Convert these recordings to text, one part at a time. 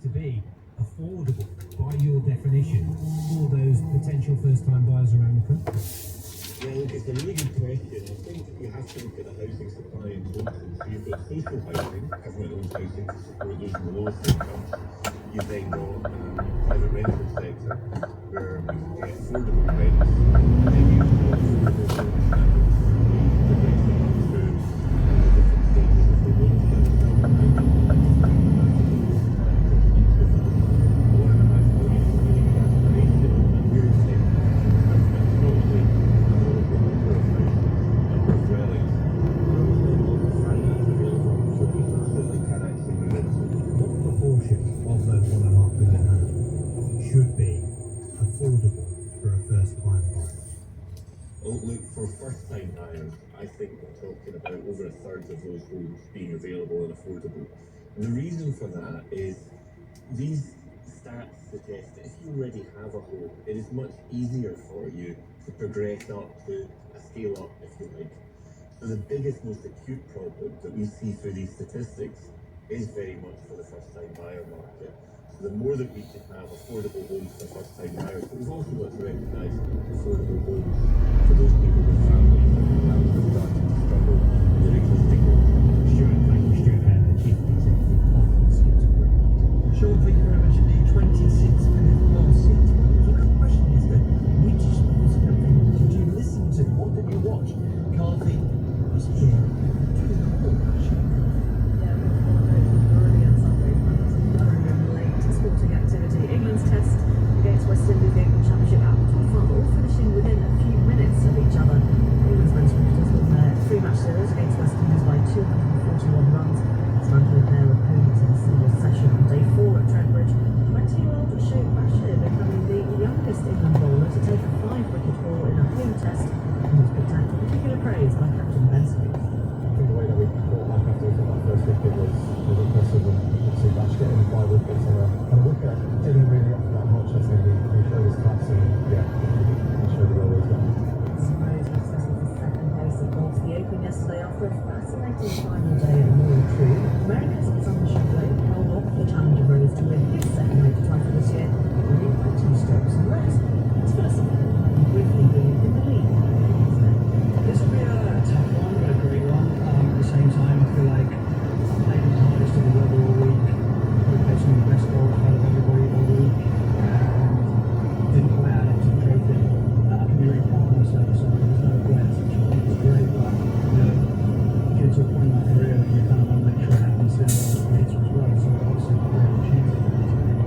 to be affordable by your definition for those potential first-time buyers around the country? Yeah, look, it's a really good question. I think you have to look at the housing supply in total. So you've got social housing, government-owned housing to support those in the lowest incomes. You've then got private rental sector, where you can get affordable rents. And then you've got affordable homes standards, progressing up through different stages of the loan should be affordable for a first-time buyer? Well, look, for first-time buyers, I think we're talking about over a third of those homes being available and affordable. And the reason for that is these stats suggest that if you already have a home, it is much easier for you to progress up to a scale up, if you like. So the biggest, most acute problem that we see through these statistics is very much for the first-time buyer market. So the more that we can have affordable homes for first-time buyers, but we've also got to recognise affordable homes for those people with families that perhaps are starting to struggle with their existing homes. Stuart, thank you, Stuart, Chief Executive of Skipton Group. Sean, thank you very much indeed. 26 minutes past 6. The real question is that which sports campaign did you listen to? What did you watch? Carthy was here doing the whole actually. Sporting activity. England's test against West Indies, the England Championship out to the front, all finishing within a few minutes of each other. England's men's cricketers won their three-match series against West Indies by 241 runs, dismantling their opponents in a single session on day 4 at Trent Bridge. 20-year-old Shoaib Bashir becoming the youngest England bowler to take a 5-wicket haul in a home test, and was picked out for particular praise by Captain Ben Smith. I think the way that we brought back after that first wicket was impressive, and obviously Bash getting 5 wickets on a wicket didn't really offer that much. I think he showed his class, and yeah, he showed the role as well. Rose was settled for second place at Golf the Open yesterday after a fascinating final day at Royal True. America's Alexander Schauffele held off the challenger Rose to win his second major title this year, winning by 2 strokes and less. It's philosophy, briefly being in the lead. This will be a tough one, but a great one. At the same time, I feel like I played the hardest in the world all week. We played some of the best golf out of everybody all week. Didn't quite add up to the trophy. I can be really proud of myself, so there's no regrets, which I think is great. But you know, you get to a point in my career that you kind of want to make sure it happens sooner than later as well. So obviously, a great opportunity.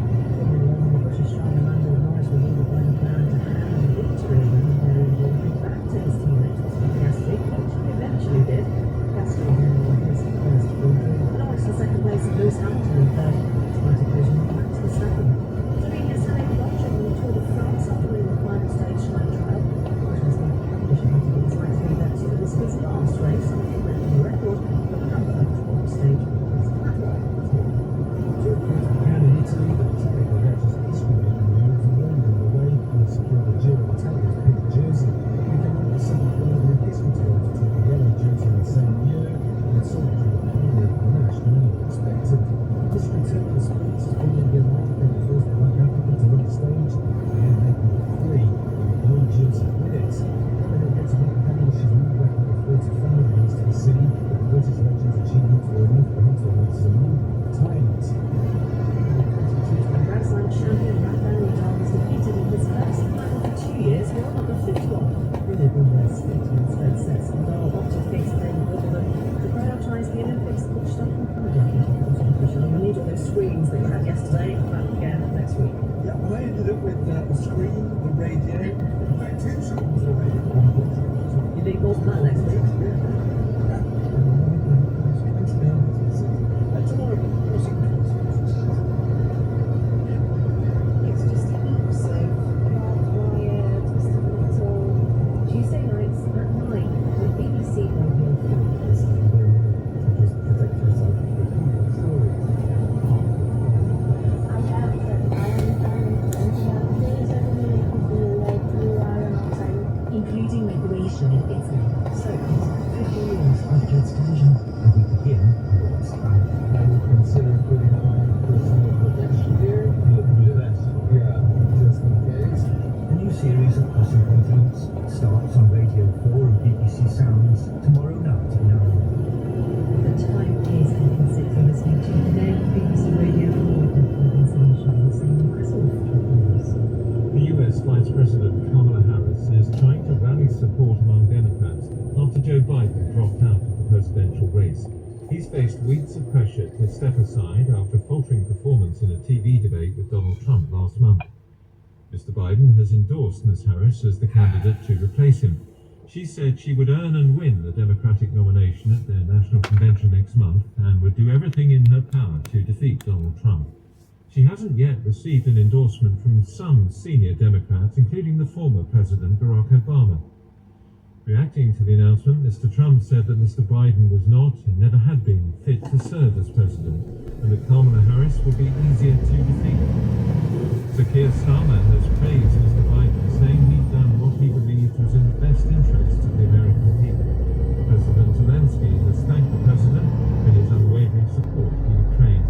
faced weeks of pressure to step aside after a faltering performance in a TV debate with Donald Trump last month. Mr. Biden has endorsed Ms. Harris as the candidate to replace him. She said she would earn and win the Democratic nomination at their national convention next month and would do everything in her power to defeat Donald Trump. She hasn't yet received an endorsement from some senior Democrats, including the former President Barack Obama. Reacting to the announcement, Mr. Trump said that Mr. Biden was not and never had been fit to serve as president, and that Kamala Harris will be easier to defeat. Sir Keir Starmer has praised Mr. Biden, saying he'd done what he believed was in the best interests of the American people. President Zelensky has thanked the president for his unwavering support for Ukraine.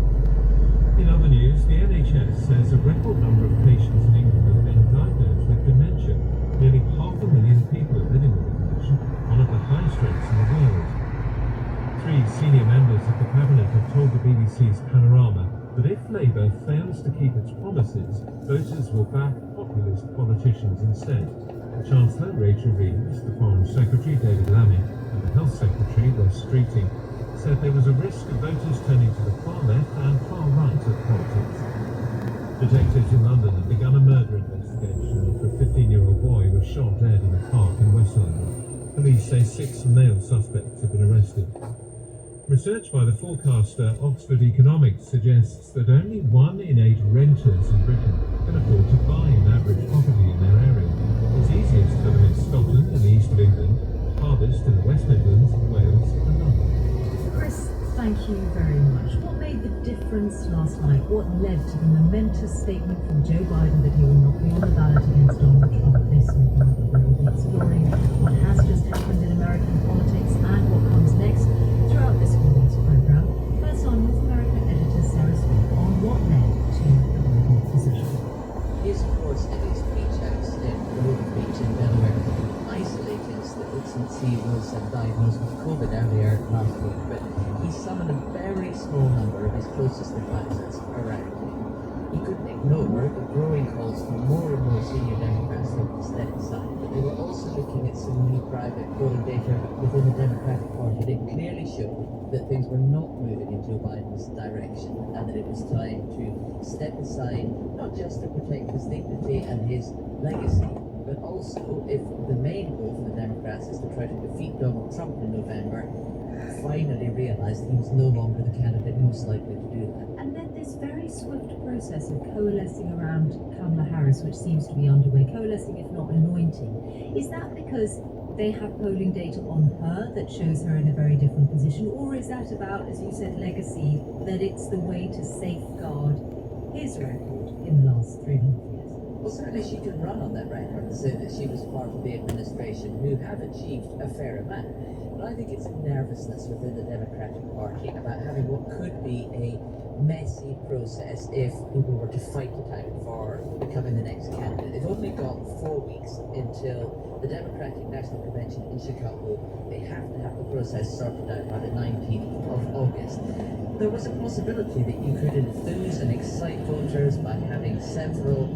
In other news, the NHS says a record number of patients in England have been diagnosed with dementia. Nearly 500,000 people are living with the condition, one of the highest rates in the world. 3 senior members of the cabinet have told the BBC's Panorama that if Labour fails to keep its promises, voters will back populist politicians instead. The Chancellor, Rachel Reeves, the Foreign Secretary, David Lammy, and the Health Secretary, Wes Streeting, said there was a risk of voters turning to the far left and far right of politics. Detectives in London have begun a murder investigation after a 15-year-old boy was shot dead in a park in West London. Police say 6 male suspects have been arrested. Research by the forecaster Oxford Economics suggests that only 1 in 8 renters in Britain can afford to buy an average property in their area. It's easiest for them in Scotland and the east of England, hardest in the West Midlands, Wales and London. Chris, thank you very much. What made the difference last night? What led to the momentous statement from Joe Biden that he will not be on the ballot against Donald Trump this November? We will be exploring what has just happened in American politics and what comes next throughout this morning's program. First on North America editor Sarah Smith on what led to the Biden decision. Yes, of course, in his beach house in Myrtle Beach in Delaware, isolated since he was diagnosed with COVID earlier last week, but he summoned a very small number of his closest advisors around him. He couldn't ignore the growing calls for more and more senior Democrats to step aside, but they were also looking at some new private polling data within the Democratic Party that clearly showed that things were not moving in Joe Biden's direction and that it was time to step aside, not just to protect his dignity and his legacy, but also if the main goal for the Democrats is to try to defeat Donald Trump in November, finally realised he was no longer the candidate most likely to do that. And then this very swift process of coalescing around Kamala Harris, which seems to be underway, coalescing if not anointing, is that because they have polling data on her that shows her in a very different position, or is that about, as you said, legacy, that it's the way to safeguard his record in the last 3.5 years? Well, certainly she can run on that record and say that she was part of the administration who have achieved a fair amount. But I think it's a nervousness within the Democratic Party about having what could be a messy process if people were to fight it out for becoming the next candidate. They've only got 4 weeks until the Democratic National Convention in Chicago. They have to have the process sorted out by the 19th of August. There was a possibility that you could enthuse and excite voters by having several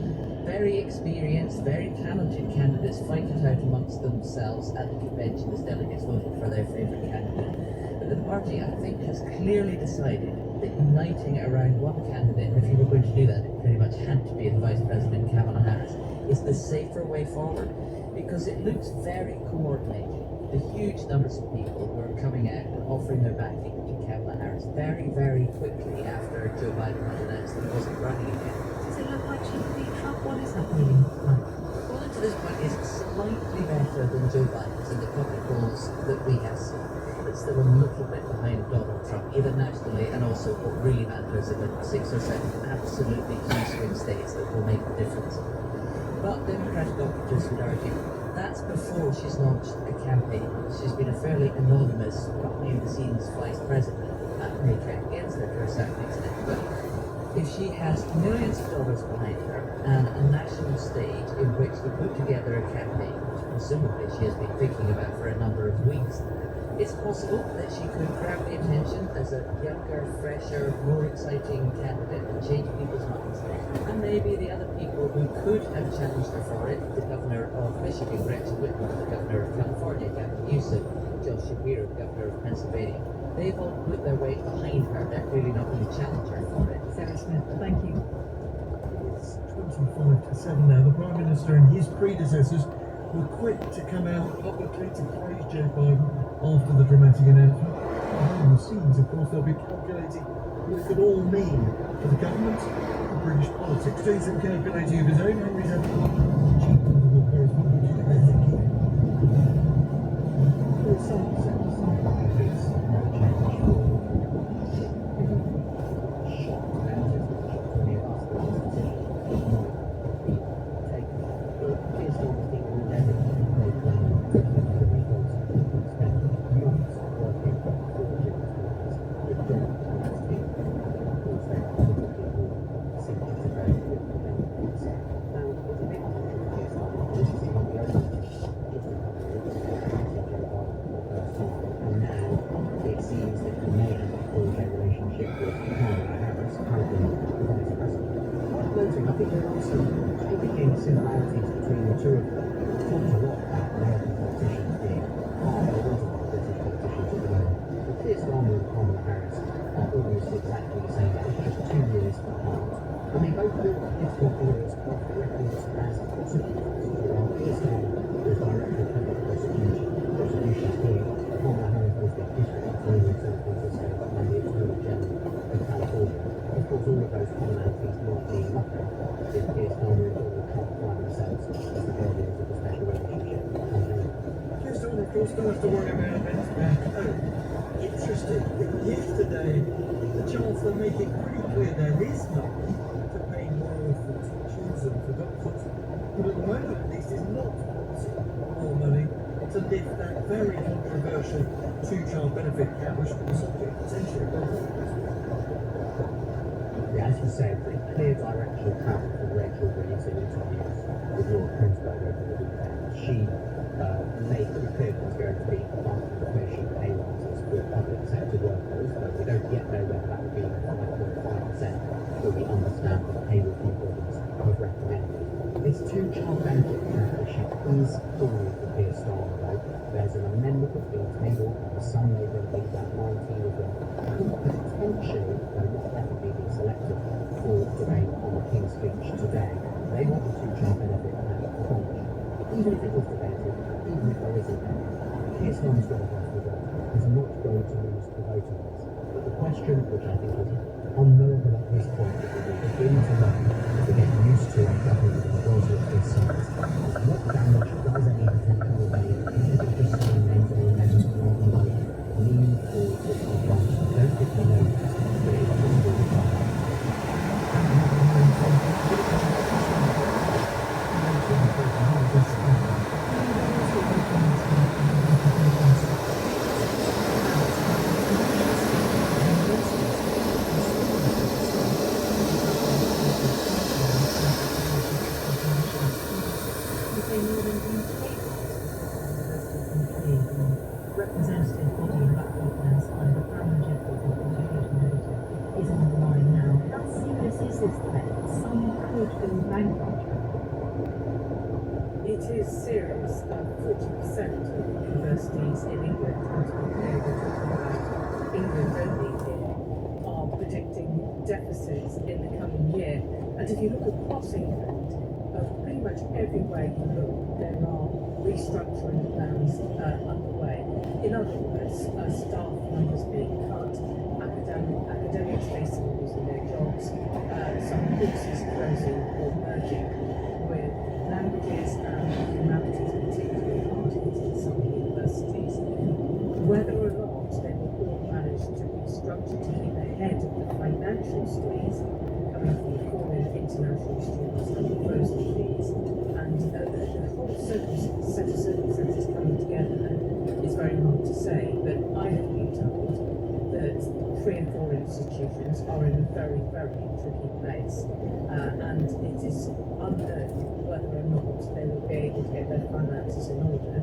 very experienced, very talented candidates fight it out amongst themselves at the convention as delegates voting for their favourite candidate. But the party, I think, has clearly decided that uniting around one candidate, and if you were going to do that, it pretty much had to be the Vice President Kamala Harris, is the safer way forward, because it looks very coordinated. The huge numbers of people who are coming out and offering their backing to Kamala Harris very, very quickly after Joe Biden had announced that he wasn't running again. Does it look like she can beat Trump? What is that feeling like? Well, to this point, is slightly better than Joe Biden's in the public polls that we have seen. But still a little bit behind Donald Trump, either nationally and also what really matters in the 6 or 7 absolutely key swing states that will make the difference. But Democratic operatives would argue that's before she's launched a campaign. She's been a fairly anonymous, behind-the-scenes vice president. That may count against her to a certain extent, but if she has millions of dollars behind her and a national stage in which to put together a campaign, which presumably she has been thinking about for a number of weeks, it's possible that she could grab the attention as a younger, fresher, more exciting candidate and change people's minds. And maybe the other people who could have challenged her for it, the governor of Michigan, Gretchen Whitmer, the governor of California, Gavin Newsom, Josh Shapiro, the governor of Pennsylvania, they've all put their weight behind her. They're clearly not going to challenge her for it. Sarah Smith, thank you. It's 25 to 7 now. The Prime Minister and his predecessors were quick to come out publicly to praise Joe Biden after the dramatic announcement. Behind the scenes, of course, they'll be calculating what it could all mean for the government, for British politics. Doing some calculating of his own. Henry's a chief political correspondent. What do you think? There's some part of it's not change for shocked about it, shocked to any of us that this decision might be taken. But here's the other thing with everything they've done to the results spent months working for diligence with Democrats team. Of course, they are the people who seem to integrate with the Democrats. Now, it's a big controversy as well. This is not the only thing. Just a couple of weeks ago, and now it seems that he may have forged a relationship with Kamala Harris, currently the Vice President. Worth noting, I think there are some striking similarities between the two of them. We've talked a lot about American politicians being hard, there is a lot of British politicians at the moment. But Keir Starmer and Kamala Harris are almost exactly the same age, just 2 years apart. And they both built political careers off the records as prosecutors. While Keir Starmer was director of public prosecutions here, Kamala Harris was the district attorney of San Francisco and the attorney general of California. Of course, all of those commonalities might mean nothing if Keir Starmer and Donald Trump find themselves as the guardians of the special relationship campaign. Keir Starmer, of course, don't have to worry about events back home. Interesting that yesterday, the Chancellor made it pretty clear there is money to pay more for teachers and for doctors, but at the moment, at least, is not more money to lift that very controversial two-child benefit cap, which was subject potentially of yeah, as you say, a pretty clear direction of travel from Rachel Reeves in interviews with Laura Prinzberg over the weekend. She made pretty clear there's going to be above inflation pay rises for public sector workers, but we don't yet know whether that will be 5.5%, but we understand that pay review bodies have recommended. This two-child benefit cap issue is falling for Keir Starmer, though. There's an amendment that's being tabled by some Labour MPs, about 19 of them, who potentially, though not definitely being selected for debate on the King's speech today. They want the two-child benefit cap abolished. Even if it was debated, even if there isn't any, Keir Starmer's got a voice for God, is not going to lose the voting list. But the question, which I think is unknowable at this point, that we will begin to learn, to get used to a government with a majority of this size, what damage does any potential rebellion, if it just remains an amendment rather than money, mean for the front? I don't think we know yet, but it's possible to find out. Representative body in Blackpool outside the Crown General Education Editor is on the line now. How serious is this threat? Some could go bankrupt. It is serious. 40% of universities in England, and we're talking about England only here, are predicting deficits in the coming year. And if you look across England, pretty much everywhere you look, there are restructuring plans underway. In other words, staff numbers being cut, academics facing losing their jobs, some courses closing or merging with languages and humanities, particularly art in some universities. Whether or not they will all manage to restructure to keep ahead of the financial squeeze coming from the fall in international students and the frozen fees, and the whole set of circumstances coming together is very hard to say. But I have been told that 3 and 4 institutions are in a very, very tricky place, and it is unknown whether or not they will be able to get their finances in order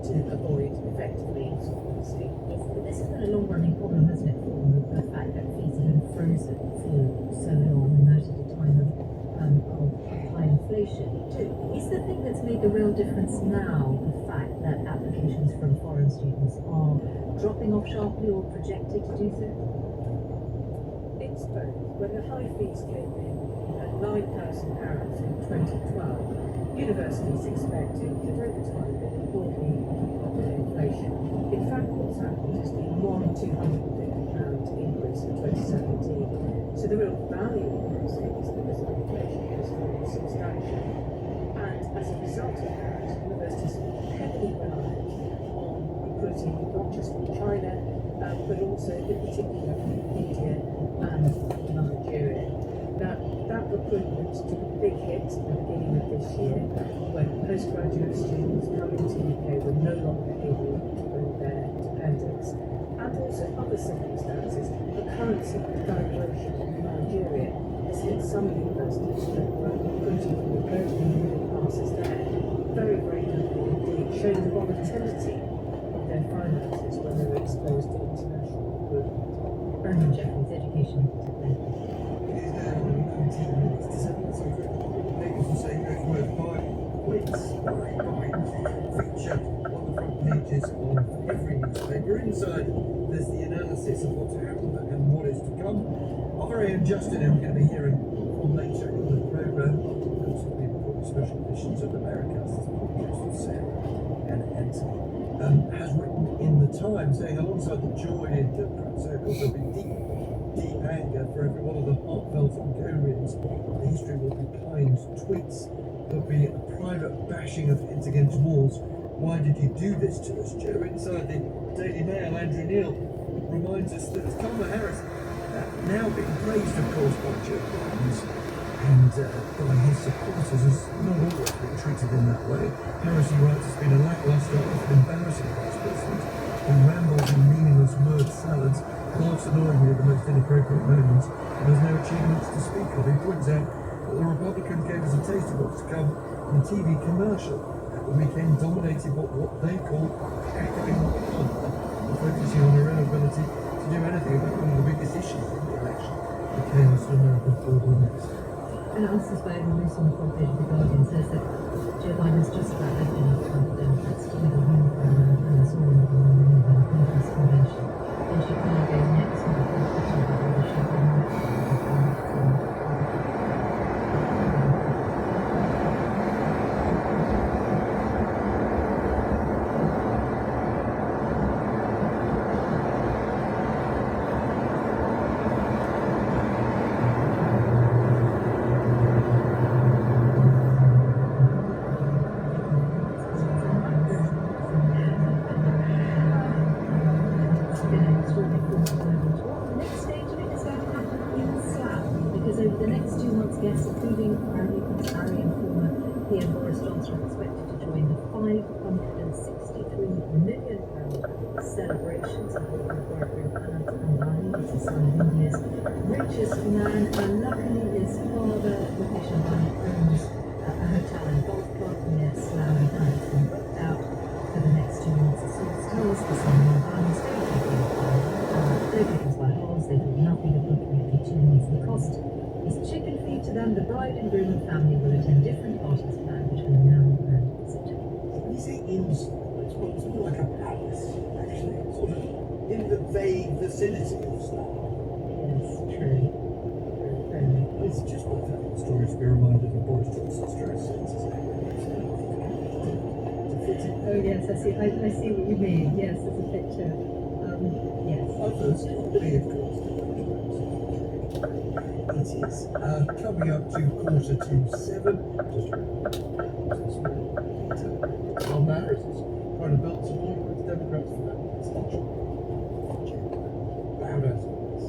to avoid effectively insolvency. Yes, but this has been a long-running problem, hasn't it, for the fact that fees have been frozen for so long, and that at a time of high inflation. Is the thing that's made make a real difference now, the fact that applications from foreign students are dropping off sharply or projected to do so? It's both. When the high fees came in at £9,000 in 2012, universities expected that over time they would broadly keep up with inflation. In fact, what's happened has been one £250 increase in 2017. So the real value of those things because of inflation has fallen substantially. And as a result of that, universities are heavily reliant on recruiting not just from China, but also in particular from India and Nigeria. Now, that recruitment took a big hit at the beginning of this year when postgraduate students coming to the UK were no longer able to bring their dependents, and also other circumstances. The currency devaluation in Nigeria has hit some universities that were recruiting from the burgeoning middle classes there very, very heavily indeed, showing the volatility of their finances when they were exposed to international recruitment. Brendan Jeffries, Education. It is now 19 minutes to 7, so people will say those words by quiz, by feature on the front pages of every newspaper. Inside, there's the analysis of what's happened and what is to come. Our very own Justin, who we're going to be hearing from later in the programme, and some people call it special editions of Americas, this podcast with Sarah and Anthony, has written in the Times saying alongside the joy in Democrat circles there'll be deep anger for every one of the heartfelt Hungarians. The history will be kind tweets. There'll be a private bashing of heads against walls. Why did you do this to us, Joe? Inside the Daily Mail, Andrew Neil reminds us that Kamala Harris now being praised, of course, by Joe Biden and by his supporters has not always been treated in that way. Harris, he writes, has been a lacklustre, often embarrassing vice president who rambles in meaningless word salads, laughs annoyingly at the most inappropriate moments, and has no achievements to speak of. He points out that the Republicans gave us a taste of what's to come in a TV commercial at the weekend, dominated what they call cackling fun, focusing on her inability to do anything about one of the biggest issues in the election, the chaos of American border next. And Alistair Bowden, who's on the front page of The Guardian, says that Joe Biden has just about left enough time for Democrats to leave a home and it's all in the morning by the Congress convention. In Chicago next month, the question about whether she can guests, including Prince Harry and former PM Boris Johnson, are expected to join the £563 million celebrations of the Bribery of Anand Ambani, who's the son of India's richest man, and luckily his father, Mukesh Ambani, owns a hotel and golf club near Slough Heights, and booked out for the next 2 months. The source tells the son of Ambani they're taken by horse, they do nothing of booking it for 2 months. The cost is chicken feed to them. The bride and groom and family will attend different parties planned between now and September. When you say inside, it's sort of like a palace, actually. It's sort of in the vague vicinity of Slough. Yes, true. It's just worth having the story to be reminded of Boris Johnson's dress sense, isn't it? Oh yes, I see what you mean. Yes, there's a picture. Yes. Others, they of course. It is coming up to 7:15. Just Tom Harris is trying to build support with the Democrats for that. It's not true. Loud as always.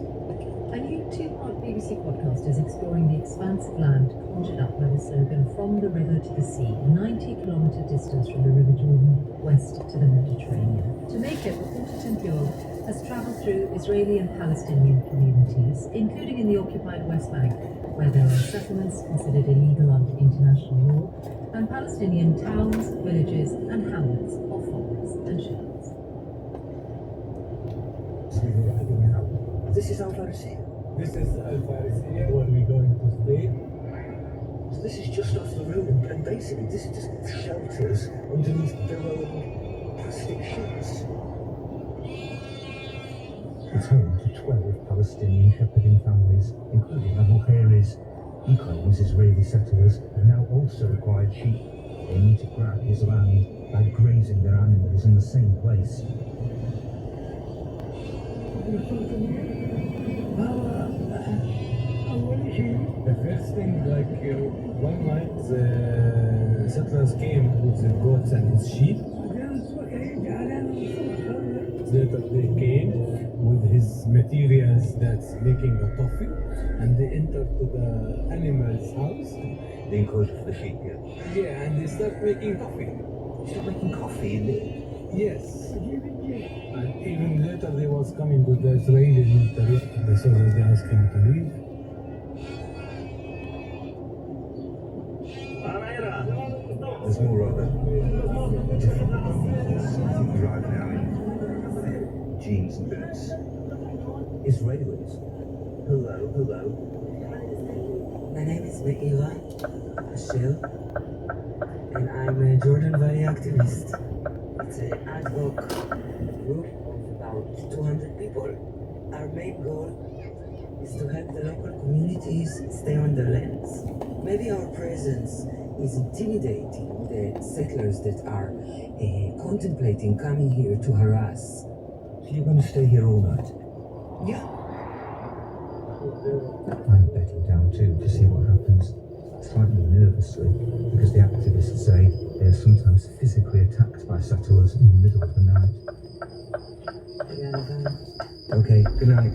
A new two-part BBC podcast is exploring the expansive land conjured up by the slogan "From the river to the sea," 90-kilometre distance from the River Jordan west to the Mediterranean. To make it, reporter Tim Pure has travelled through Israeli and Palestinian communities, including in the occupied West Bank, where there are settlements considered illegal under international law, and Palestinian towns, villages, and hamlets of farms and shepherds. This is Al Farisiya. This is Al Farisiya, where we're going to stay. So this is just off the road, and basically this is just shelters underneath billowing plastic sheets. It's home to 12 Palestinian shepherding families, including Abu Khairi's. He claims Israeli settlers have now also acquired sheep, aiming to grab his land by grazing their animals in the same place. The first thing, one night, the settlers came with the goats and the sheep. Later they came with his materials that's making a coffee, and they entered to the animal's house. The enclosure for the sheep, yeah. Yeah, and they start making coffee. Start making coffee in there? Yes. And even later they was coming with the Israeli military. They saw that they asked him to leave. There's more other different ones. I think we arrive now in jeans and boots. Israelis. Hello. My name is Meila Ashel, and I'm a Jordan Valley activist. It's an ad hoc group of about 200 people. Our main goal is to help the local communities stay on their lands. Maybe our presence is intimidating the settlers that are contemplating coming here to harass. So you're going to stay here all night? Yeah. I'm bedding down too to see what happens, slightly nervously, because the activists say they are sometimes physically attacked by settlers in the middle of the night. Okay, good night.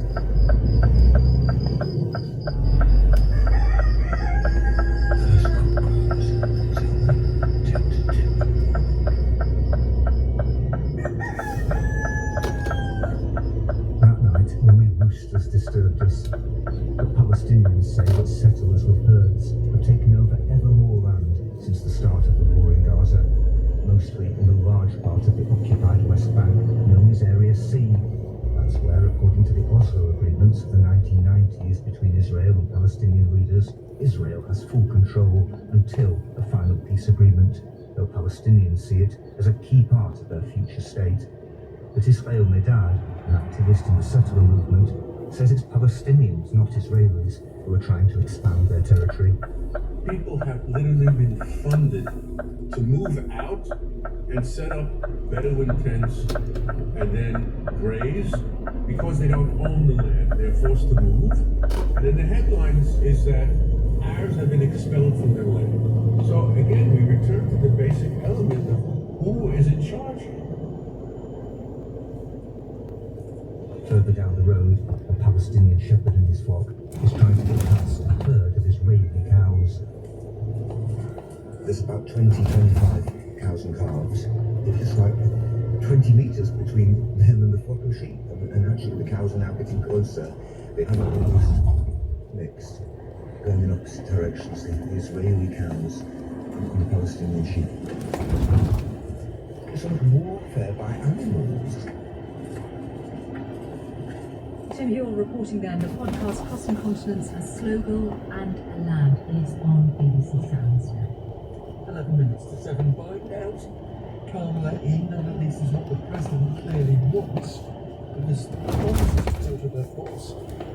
That night, only roosters disturbed us. The Palestinians say that settlers with herds have taken over ever more land since the start of the war in Gaza, mostly in the large part of the occupied West Bank known as Area C. That's where, according to the Oslo agreements of the 1990s between Israel and Palestinian leaders, Israel has full control until a final peace agreement, though Palestinians see it as a key part of their future state. But Ismail Medad, an activist in the settler movement, says it's Palestinians, not Israelis, who are trying to expand their territory. People have literally been funded to move out and set up Bedouin tents and then graze because they don't own the land. They're forced to move. And then the headlines is that Arabs have been expelled from their land. So again, we return to the basic element of who is in charge. Further down the road, a Palestinian shepherd and his flock is trying to get past a herd of Israeli cows. There's about 20-25 cows and calves. It's like 20 meters between them and the flock of sheep. And actually the cows are now getting closer. They have almost mixed, going in opposite directions, the Israeli cows and the Palestinian sheep. It's like warfare by animals. Tim Hill reporting there. The podcast Crossing Continents, a Slogal and a Land is on BBC Sounds now. 11 minutes to 7. Biden out. Kamala in, and at least is what the president clearly wants. Because promises to their boss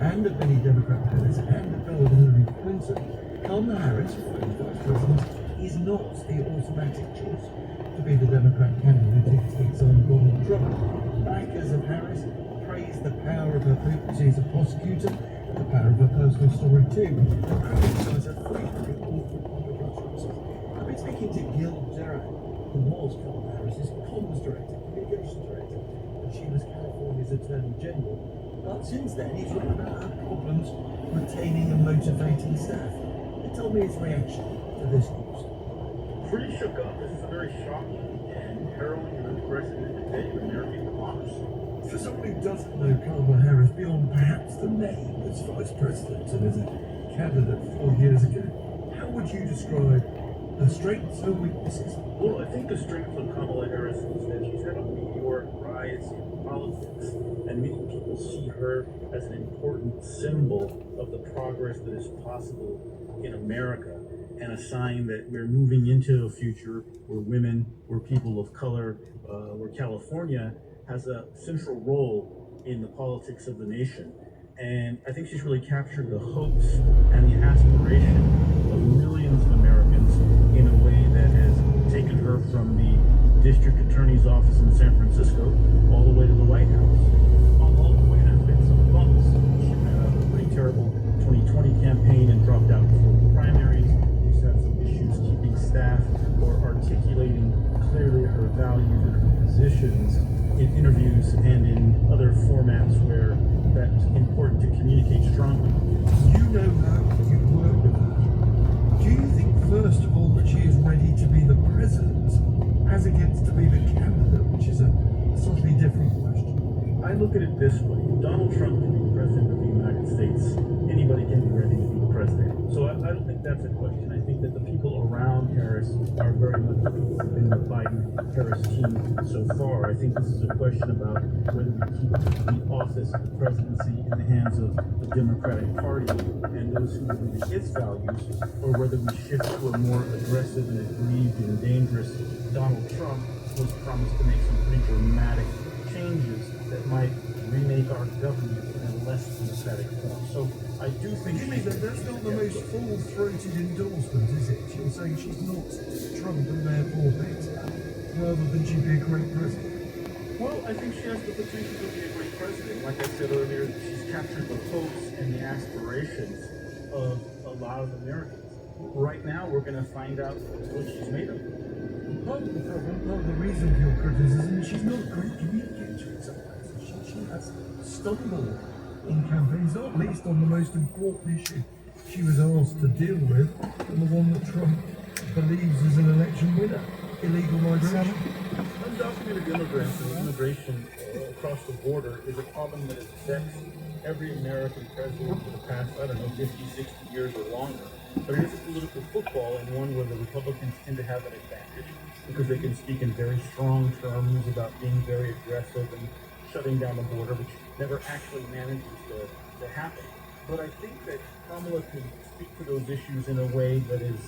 and of many Democrat leaders and the fellow Hillary Clinton, Kamala Harris, former vice president, is not the automatic choice to be the Democrat candidate who takes on Donald Trump. Backers of Harris praise the power of her frequency as a prosecutor, the power of her personal story too. Her criticize her frequently awful public utterances. I've been speaking to Gil Gerard, who was Kamala Harris's comms director, communications director, and she was California's Attorney General. But since then, he's written about her problems retaining and motivating staff. And tell me his reaction to this news. Pretty shook up. This is a very shocking and harrowing and unprecedented day in American democracy. For somebody who doesn't know Kamala Harris beyond perhaps the name as vice president and as a candidate 4 years ago, how would you describe her strengths, her weaknesses? Well, I think the strength of Kamala Harris is that she's had a meteoric rise in politics, and many people see her as an important symbol of the progress that is possible in America, and a sign that we're moving into a future where women, where people of color, where California has a central role in the politics of the nation. And I think she's really captured the hopes and the aspiration of millions of Americans in a way that has taken her from the district attorney's office in San Francisco all the way to the White House. All the way, there's been some bumps. She ran a pretty terrible 2020 campaign and dropped out before the primaries. She's had some issues keeping staff or articulating clearly her values and her positions in interviews and in other formats where that's important to communicate strongly. You know her, you work with her. Do you think, first of all, that she is ready to be the president as against to be the candidate, which is a slightly different question? I look at it this way. If Donald Trump can be president of the United States, anybody can be ready to be the president. So I don't think that's a question. I think that the people around Harris are very much in the Biden-Harris team so far. I think this is a question about whether we keep the office of the presidency in the hands of the Democratic Party and those who believe in its values, or whether we shift to a more aggressive and aggrieved and dangerous Donald Trump, who was promised to make some pretty dramatic changes that might remake our government in a less democratic form. So I do think that's not the most full-throated endorsement, is it? You're saying she's not Trump and therefore better, rather than she'd be a great president. Well, I think she has the potential to be a great president. Like I said earlier, she's captured the hopes and the aspirations of a lot of Americans. Right now, we're going to find out what she's made of. Part of the problem, part of the reason for your criticism is she's not a great communicator in some ways. She has stumbled in campaigns, not least on the most important issue she was asked to deal with, and the one that Trump believes is an election winner, illegal migration. Undocumented immigrants and immigration across the border is a problem that has vexed every American president for the past, 50, 60 years or longer. But it is a political football, and one where the Republicans tend to have an advantage because they can speak in very strong terms about being very aggressive and shutting down the border, which never actually manages to happen. But I think that Kamala can speak to those issues in a way that is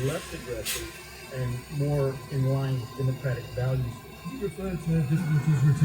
less aggressive and more in line with democratic values. You referred to her difficulties retaining